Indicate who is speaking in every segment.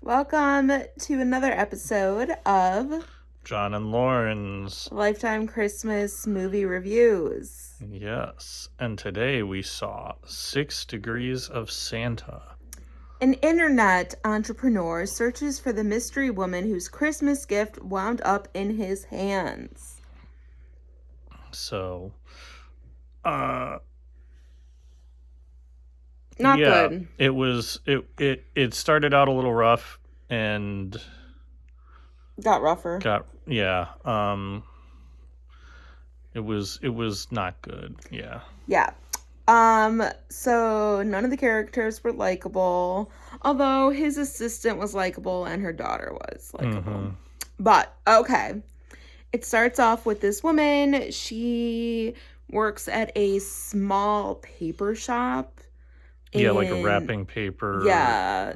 Speaker 1: Welcome to another episode of
Speaker 2: John and Lauren's.
Speaker 1: Lifetime Christmas Movie Reviews.
Speaker 2: Yes, and today we saw 6 Degrees of Santa.
Speaker 1: An internet entrepreneur searches for the mystery woman whose Christmas gift wound up in his hands.
Speaker 2: So,
Speaker 1: Not
Speaker 2: yeah,
Speaker 1: good.
Speaker 2: it started out a little rough and
Speaker 1: Got rougher.
Speaker 2: it was not good. Yeah.
Speaker 1: Yeah. So none of the characters were likable, although his assistant was likable and her daughter was likable.
Speaker 2: Mm-hmm.
Speaker 1: But okay. It starts off with this woman. She works at a small paper shop.
Speaker 2: Yeah, like a wrapping paper.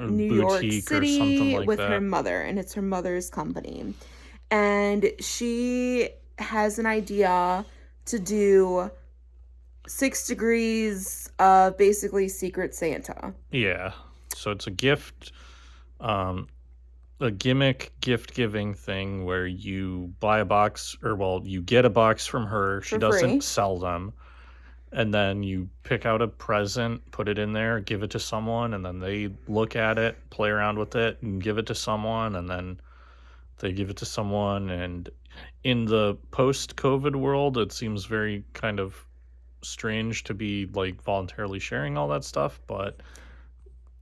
Speaker 1: New York City,
Speaker 2: or something like
Speaker 1: with
Speaker 2: that.
Speaker 1: her mother, and it's her mother's company. And she has an idea to do 6 degrees of basically Secret Santa.
Speaker 2: Yeah. So it's a gift, a gimmick gift giving thing where you buy a box, you get a box from her. She doesn't sell them. And then you pick out a present, put it in there, give it to someone, and then they look at it, play around with it, and give it to someone, and then they give it to someone. And in the post-COVID world, it seems very kind of strange to be like voluntarily sharing all that stuff, but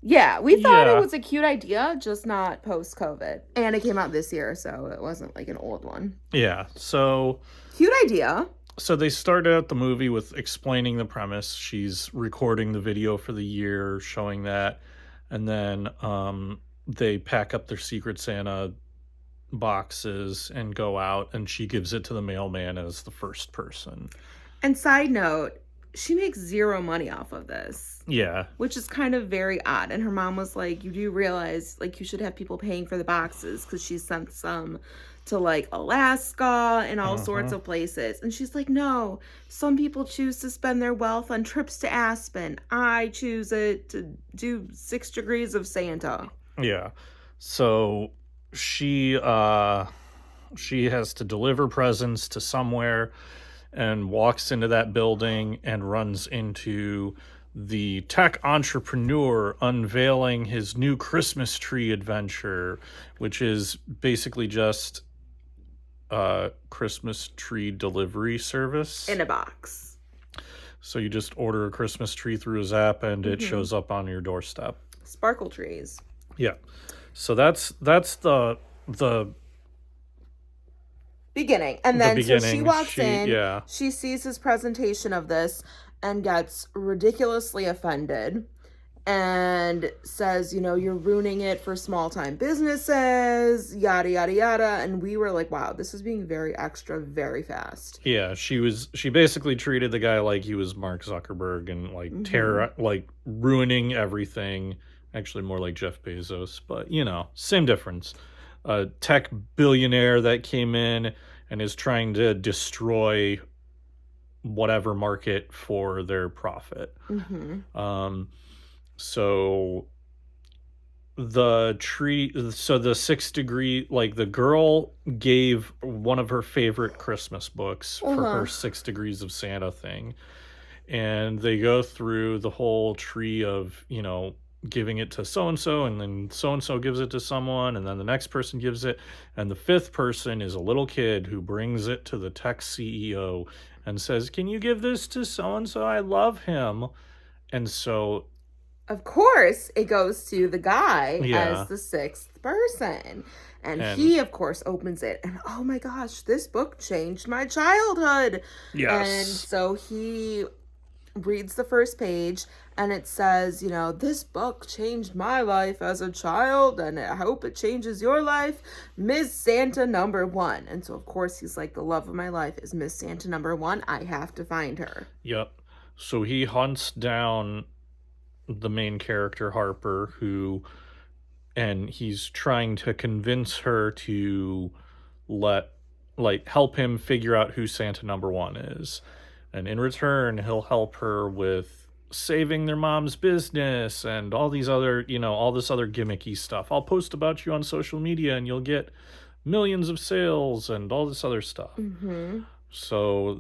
Speaker 1: yeah, we thought it was a cute idea, just not post-COVID. And it came out this year, so it wasn't like an old one.
Speaker 2: Yeah, so
Speaker 1: cute idea.
Speaker 2: So they started out the movie with explaining the premise. She's recording the video for the year, showing that, and then they pack up their Secret Santa boxes and go out, and she gives it to the mailman as the first person.
Speaker 1: And side note, she makes zero money off of this.
Speaker 2: Yeah.
Speaker 1: Which is kind of very odd. And her mom was like, you do realize, like, you should have people paying for the boxes, because she sent some to, like, Alaska and all sorts of places. And she's like, no, some people choose to spend their wealth on trips to Aspen. I choose it to do 6 degrees of Santa.
Speaker 2: Yeah. So she has to deliver presents to somewhere and walks into that building and runs into the tech entrepreneur unveiling his new Christmas tree adventure, which is basically just a Christmas tree delivery service.
Speaker 1: In a box.
Speaker 2: So you just order a Christmas tree through his app and it shows up on your doorstep.
Speaker 1: Sparkle trees.
Speaker 2: Yeah. So that's the
Speaker 1: beginning. And then so she walks in, she sees his presentation of this and gets ridiculously offended and says, you know, you're ruining it for small time businesses, yada yada yada. And we were like, wow, this is being very extra very fast.
Speaker 2: Yeah, she basically treated the guy like he was Mark Zuckerberg and like ruining everything. Actually more like Jeff Bezos, but you know, same difference. A tech billionaire that came in and is trying to destroy whatever market for their profit. So the 6 degree, like the girl gave one of her favorite Christmas books for her 6 Degrees of Santa thing. And they go through the whole tree of, you know, giving it to so-and-so, and then so-and-so gives it to someone, and then the next person gives it, and the fifth person is a little kid who brings it to the tech CEO and says, can you give this to so-and-so? I love him. And so
Speaker 1: of course it goes to the guy as the sixth person, and he of course opens it, and oh my gosh, this book changed my childhood. And so he reads the first page, and it says, you know, this book changed my life as a child, and I hope it changes your life, Miss Santa number 1. And so of course he's like, the love of my life is Miss Santa number 1. I have to find her.
Speaker 2: Yep. So he hunts down the main character, Harper, and he's trying to convince her to help him figure out who Santa number 1 is. And in return, he'll help her with saving their mom's business and all these other, all this other gimmicky stuff. I'll post about you on social media and you'll get millions of sales and all this other stuff.
Speaker 1: Mm-hmm.
Speaker 2: So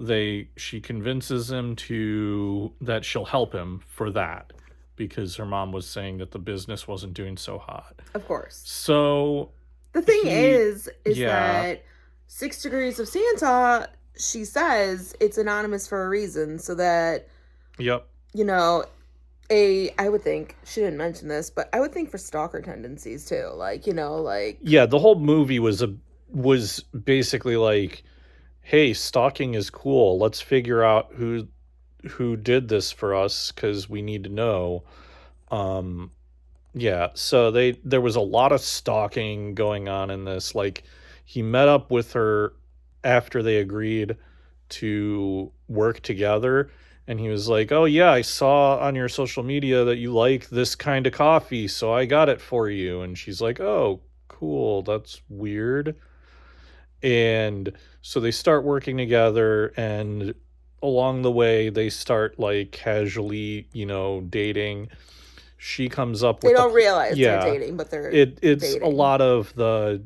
Speaker 2: she convinces him that she'll help him for that because her mom was saying that the business wasn't doing so hot.
Speaker 1: Of course.
Speaker 2: So
Speaker 1: the thing is that 6 Degrees of Santa, she says it's anonymous for a reason, so that
Speaker 2: yep.
Speaker 1: I would think, she didn't mention this, but I would think for stalker tendencies too.
Speaker 2: Yeah, the whole movie was basically like, hey, stalking is cool. Let's figure out who did this for us because we need to know. Yeah, so there was a lot of stalking going on in this. Like, he met up with her after they agreed to work together, and he was like, oh yeah, I saw on your social media that you like this kind of coffee, so I got it for you. And she's like, oh, cool, that's weird. And so they start working together, and along the way they start like casually, dating. She comes up with,
Speaker 1: they don't realize they're dating, but
Speaker 2: it's
Speaker 1: dating.
Speaker 2: A lot of the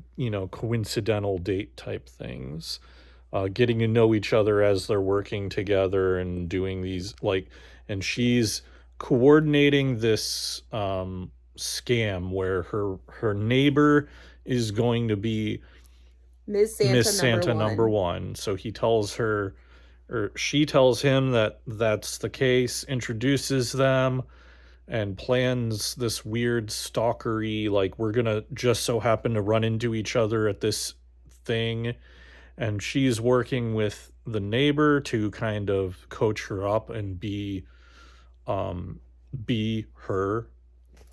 Speaker 2: coincidental date type things, getting to know each other as they're working together and doing these and she's coordinating this scam where her neighbor is going to be
Speaker 1: Miss Santa number one.
Speaker 2: So he tells her, or she tells him that that's the case, introduces them, and plans this weird stalkery, like, we're gonna just so happen to run into each other at this thing. And she's working with the neighbor to kind of coach her up and be her.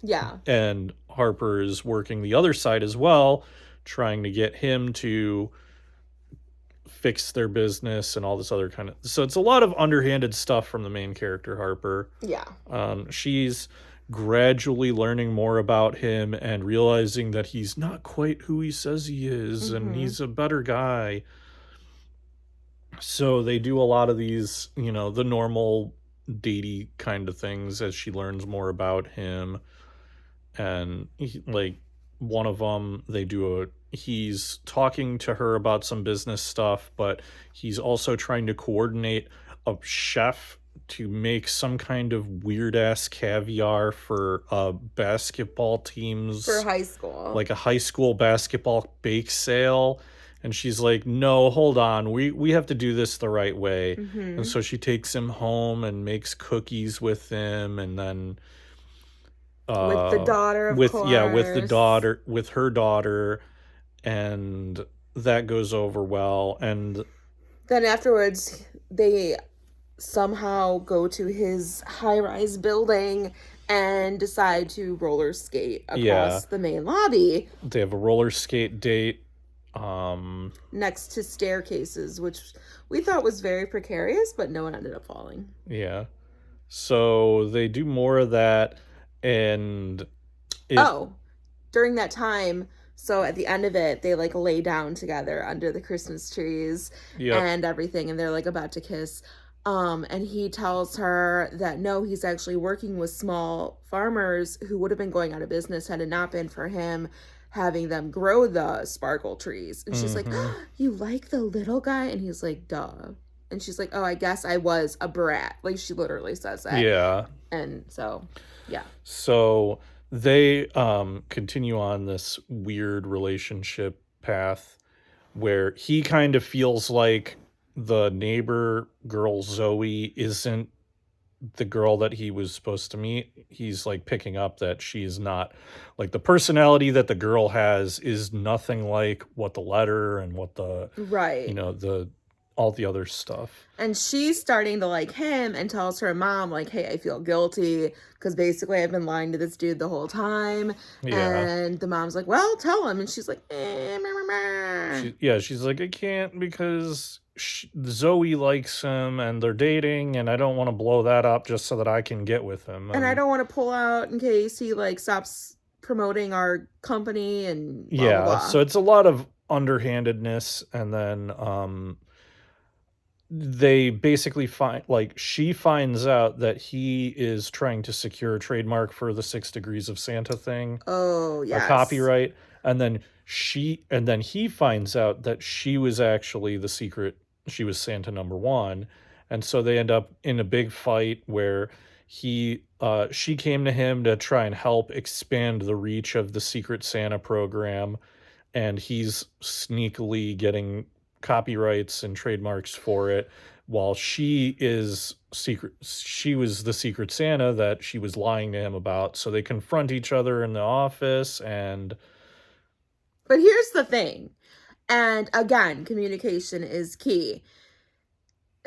Speaker 1: Yeah.
Speaker 2: And Harper is working the other side as well, trying to get him to fix their business and all this other kind of... So it's a lot of underhanded stuff from the main character, Harper.
Speaker 1: Yeah.
Speaker 2: She's gradually learning more about him and realizing that he's not quite who he says he is, and he's a better guy. So they do a lot of these, the normal datey kind of things as she learns more about him. And one of them, he's talking to her about some business stuff, but he's also trying to coordinate a chef to make some kind of weird ass caviar for basketball teams,
Speaker 1: for high school,
Speaker 2: like a high school basketball bake sale. And she's like, no, hold on, we have to do this the right way. And so she takes him home and makes cookies with him, and then
Speaker 1: with the daughter, of course.
Speaker 2: Yeah, with her daughter, and that goes over well. And
Speaker 1: then afterwards, they somehow go to his high-rise building and decide to roller skate across the main lobby.
Speaker 2: They have a roller skate date.
Speaker 1: Next to staircases, which we thought was very precarious, but no one ended up falling.
Speaker 2: Yeah. So they do more of that, and
Speaker 1: during that time, so at the end of it, they lay down together under the Christmas trees and everything, and they're about to kiss. And he tells her that no, he's actually working with small farmers who would have been going out of business had it not been for him having them grow the sparkle trees. And she's like, oh, you like the little guy? And he's like, duh. And she's like, oh, I guess I was a brat. She literally says that.
Speaker 2: Yeah.
Speaker 1: And so, yeah.
Speaker 2: So they continue on this weird relationship path where he kind of feels like the neighbor girl Zoe isn't the girl that he was supposed to meet. He's picking up that she's not, the personality that the girl has is nothing like what the letter and what the all the other stuff.
Speaker 1: And she's starting to like him and tells her mom, hey, I feel guilty because basically I've been lying to this dude the whole time. Yeah. And the mom's like, well, tell him. And she's like,
Speaker 2: she's like, I can't because Zoe likes him and they're dating, and I don't want to blow that up just so that I can get with him.
Speaker 1: And I don't want to pull out in case he stops promoting our company and blah, blah, blah.
Speaker 2: So it's a lot of underhandedness. And then they basically she finds out that he is trying to secure a trademark for the 6 Degrees of Santa thing.
Speaker 1: Oh, yes.
Speaker 2: A copyright. And then he finds out that she was actually she was Santa number 1. And so they end up in a big fight where she came to him to try and help expand the reach of the Secret Santa program, and he's sneakily getting copyrights and trademarks for it, while she was the Secret Santa that she was lying to him about. So they confront each other in the office.
Speaker 1: But here's the thing, and again, communication is key.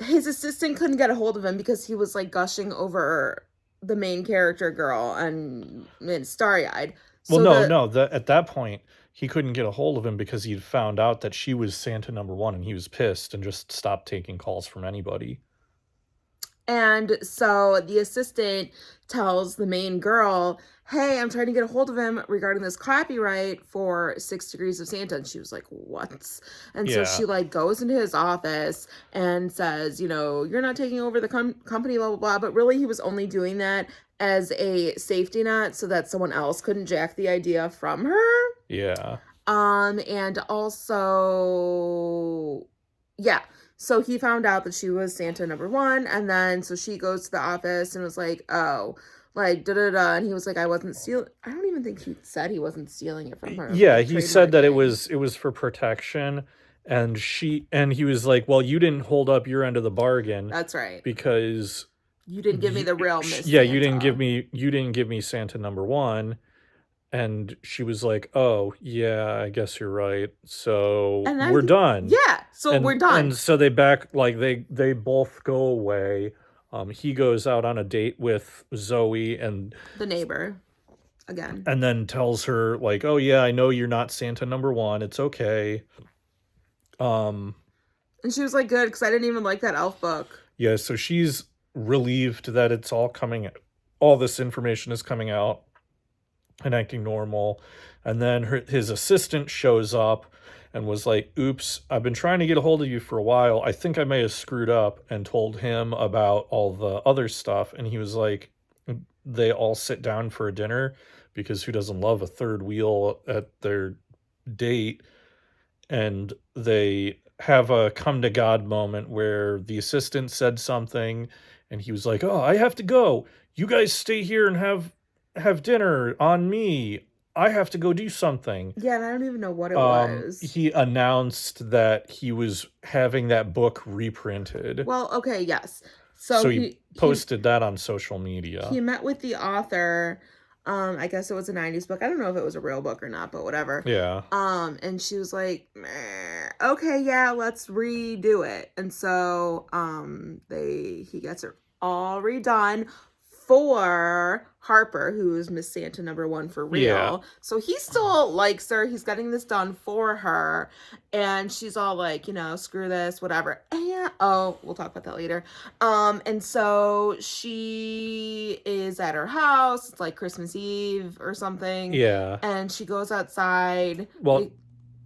Speaker 1: His assistant couldn't get a hold of him because he was like gushing over the main character girl and starry-eyed.
Speaker 2: At that point he couldn't get a hold of him because he'd found out that she was Santa number 1, and he was pissed and just stopped taking calls from anybody.
Speaker 1: And so the assistant tells the main girl, hey, I'm trying to get a hold of him regarding this copyright for 6 Degrees of Santa. And she was like, what? And so she like goes into his office and says, you're not taking over the company, blah, blah, blah. But really he was only doing that as a safety net so that someone else couldn't jack the idea from her.
Speaker 2: Yeah.
Speaker 1: And also, yeah. So he found out that she was Santa number 1, and then so she goes to the office and was like, oh, like, da-da-da, and he was like, I wasn't stealing. I don't even think he said he wasn't stealing it from her.
Speaker 2: Yeah, he said that it was for protection, and he was like, well, you didn't hold up your end of the bargain.
Speaker 1: That's right.
Speaker 2: Because
Speaker 1: you didn't give me the real Miss
Speaker 2: Yeah,
Speaker 1: Santa.
Speaker 2: you didn't give me Santa number 1. And she was like, oh, yeah, I guess you're right. So we're done.
Speaker 1: Yeah, we're done.
Speaker 2: And so they they both go away. He goes out on a date with Zoe and
Speaker 1: the neighbor again.
Speaker 2: And then tells her, like, oh, yeah, I know you're not Santa number 1. It's okay.
Speaker 1: And she was like, good, because I didn't even like that elf book.
Speaker 2: Yeah, so she's relieved that it's all this information is coming out and acting normal. And then his assistant shows up and was like, oops, I've been trying to get a hold of you for a while. I think I may have screwed up, and told him about all the other stuff. And he was like, they all sit down for a dinner, because who doesn't love a third wheel at their date? And they have a come to God moment where the assistant said something and he was like, oh, I have to go. You guys stay here and have dinner on me. I have to go do something.
Speaker 1: Yeah, and I don't even know what it was.
Speaker 2: He announced that he was having that book reprinted.
Speaker 1: Well, okay, yes. So
Speaker 2: he posted that on social media.
Speaker 1: He met with the author. I guess it was a 90s book. I don't know if it was a real book or not, but whatever.
Speaker 2: Yeah.
Speaker 1: And she was like, okay, yeah, let's redo it. And so he gets it all redone for Harper, who is Miss Santa number 1 for real. Yeah. So he still likes her. He's getting this done for her. And she's all like, screw this, whatever. And we'll talk about that later. And so she is at her house. It's like Christmas Eve or something.
Speaker 2: Yeah.
Speaker 1: And she goes outside.
Speaker 2: Well,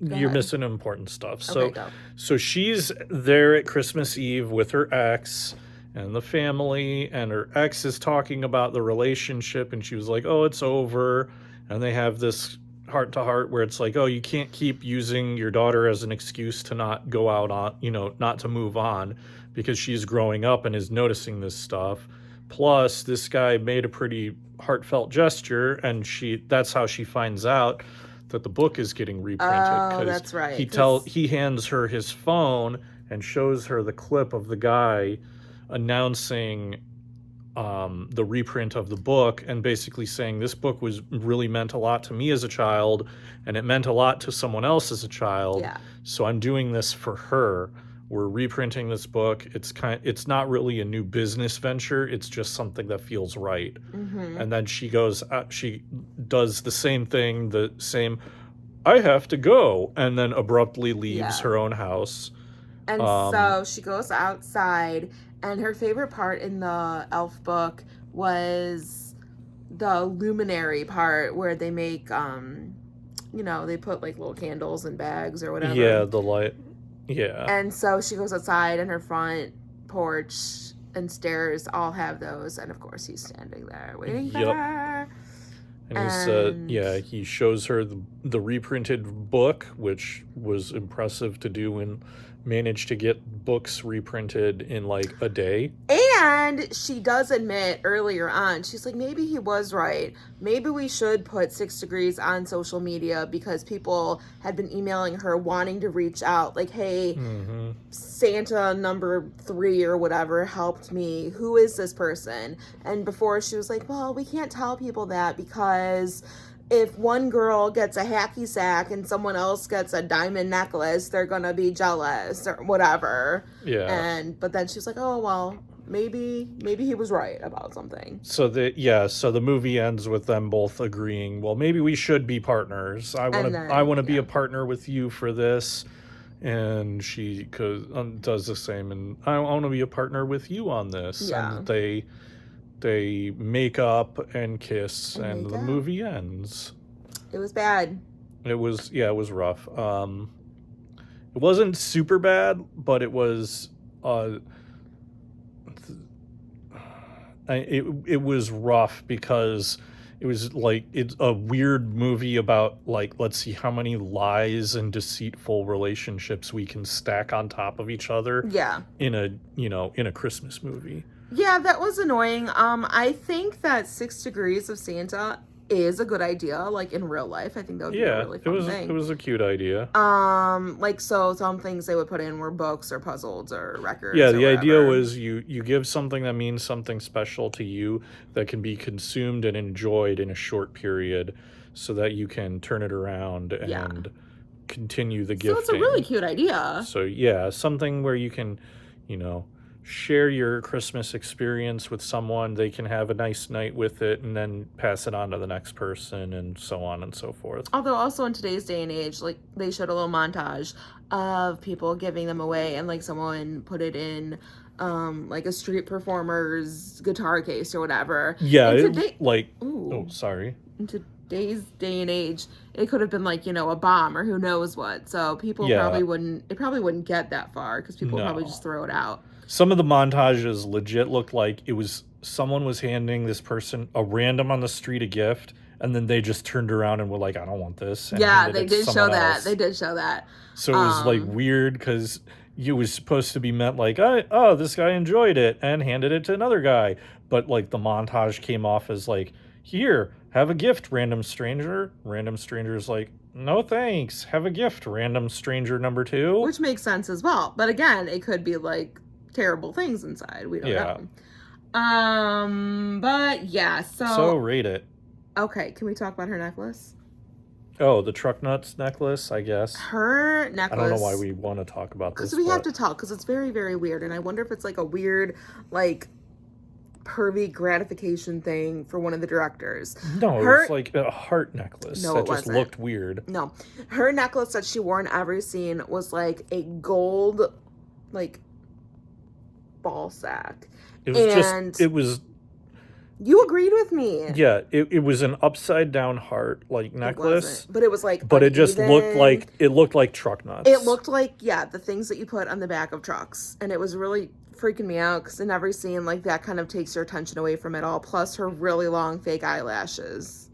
Speaker 2: you're missing important stuff. So she's there at Christmas Eve with her ex and the family, and her ex is talking about the relationship, and she was like, oh, it's over. And they have this heart to heart where it's like, oh, you can't keep using your daughter as an excuse to not go out on, not to move on, because she's growing up and is noticing this stuff. Plus, this guy made a pretty heartfelt gesture, and that's how she finds out that the book is getting reprinted.
Speaker 1: Oh, that's right.
Speaker 2: He hands her his phone and shows her the clip of the guy announcing the reprint of the book, and basically saying this book was really meant a lot to me as a child, and it meant a lot to someone else as a child.
Speaker 1: Yeah.
Speaker 2: So I'm doing this for her. We're reprinting this book. It's not really a new business venture. It's just something that feels right.
Speaker 1: Mm-hmm.
Speaker 2: And then she goes, she does the same thing, I have to go, and then abruptly leaves her own house.
Speaker 1: And so she goes outside, and her favorite part in the elf book was the luminary part where they make, they put like little candles in bags or whatever.
Speaker 2: Yeah, the light. Yeah.
Speaker 1: And so she goes outside, and her front porch and stairs all have those. And, of course, he's standing there waiting for her.
Speaker 2: And he shows her the reprinted book, which was impressive to do and managed to get books reprinted in like a day.
Speaker 1: And she does admit earlier on, she's like, maybe he was right. Maybe we should put 6 Degrees on social media, because people had been emailing her wanting to reach out. Like, hey, Santa number 3 or whatever helped me. Who is this person? And before she was like, well, we can't tell people that, because if one girl gets a hacky sack and someone else gets a diamond necklace, they're gonna be jealous or whatever.
Speaker 2: Yeah.
Speaker 1: But then she's like, oh, well, maybe he was right about something.
Speaker 2: So the movie ends with them both agreeing, well, maybe we should be partners. I want to be a partner with you for this. And she does the same, and I want to be a partner with you on this.
Speaker 1: Yeah.
Speaker 2: And they make up and kiss, and the movie ends.
Speaker 1: It was bad.
Speaker 2: It was rough. It wasn't super bad, but it was it was rough, because it was like, it's a weird movie about, like, let's see how many lies and deceitful relationships we can stack on top of each other.
Speaker 1: Yeah.
Speaker 2: In a Christmas movie.
Speaker 1: Yeah, that was annoying. I think that 6 Degrees of Santa is a good idea, like in real life. I think that would be a really fun thing.
Speaker 2: It was a cute idea.
Speaker 1: Like, so some things they would put in were books or puzzles or records.
Speaker 2: Yeah, the idea was you give something that means something special to you, that can be consumed and enjoyed in a short period, so that you can turn it around and continue the gifting.
Speaker 1: So it's a really cute idea.
Speaker 2: So yeah, something where you can, share your Christmas experience with someone. They can have a nice night with it and then pass it on to the next person, and so on and so forth.
Speaker 1: Although also in today's day and age, like, they showed a little montage of people giving them away, and like someone put it in like a street performer's guitar case or whatever.
Speaker 2: Yeah, sorry.
Speaker 1: In today's day and age, it could have been like, a bomb or who knows what. So people probably wouldn't get that far, because people would probably just throw it out.
Speaker 2: Some of the montages legit looked like it was someone was handing this person, a random on the street, a gift, and then they just turned around and were like, I don't want this.
Speaker 1: Yeah, they did show that. They did show that.
Speaker 2: So it was like weird, because it was supposed to be meant like, oh, this guy enjoyed it and handed it to another guy. But like the montage came off as like, here, have a gift, random stranger. Random stranger's like, no thanks, have a gift, random stranger number 2.
Speaker 1: Which makes sense as well. But again, it could be like terrible things inside. We don't know. But yeah,
Speaker 2: so rate it.
Speaker 1: Okay, can we talk about her necklace?
Speaker 2: Oh, the truck nuts necklace, I guess.
Speaker 1: Her necklace.
Speaker 2: I don't know why we want to talk about this.
Speaker 1: Because we have to talk, because it's very, very weird. And I wonder if it's like a weird, like, pervy gratification thing for one of the directors.
Speaker 2: No, it's like a heart necklace that just looked weird.
Speaker 1: No. Her necklace that she wore in every scene was like a gold, like, ball sack.
Speaker 2: It was
Speaker 1: you agreed with me.
Speaker 2: Yeah, it was an upside down heart like necklace,
Speaker 1: but it was like
Speaker 2: uneven. It just looked like truck nuts.
Speaker 1: It looked like the things that you put on the back of trucks, and it was really freaking me out, because in every scene, like, that kind of takes your attention away from it all, plus her really long fake eyelashes,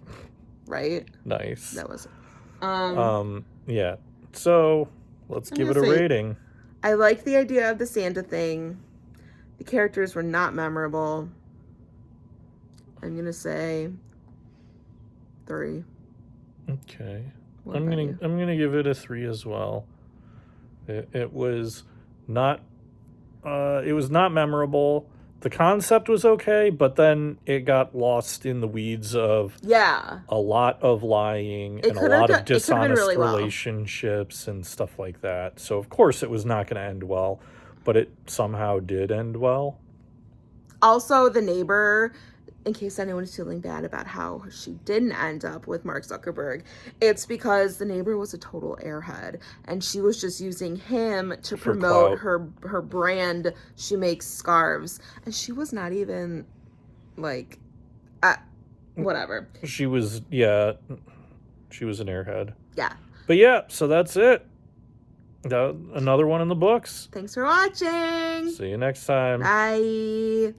Speaker 1: right?
Speaker 2: Nice.
Speaker 1: That was
Speaker 2: yeah, so let's give it a rating.
Speaker 1: I like the idea of the Santa thing. The characters were not memorable. I'm gonna say 3.
Speaker 2: Okay. I'm gonna give it a 3 as well. It was not memorable. The concept was okay, but then it got lost in the weeds of a lot of lying and a lot of dishonest relationships and stuff like that. So of course it was not going to end well, but it somehow did end well.
Speaker 1: Also, the neighbor, in case anyone's feeling bad about how she didn't end up with Mark Zuckerberg, it's because the neighbor was a total airhead, and she was just using him to promote her brand. She makes scarves, and she was not even like, whatever.
Speaker 2: She was an airhead.
Speaker 1: Yeah.
Speaker 2: But yeah, so that's it. Another one in the books.
Speaker 1: Thanks for watching.
Speaker 2: See you next time.
Speaker 1: Bye.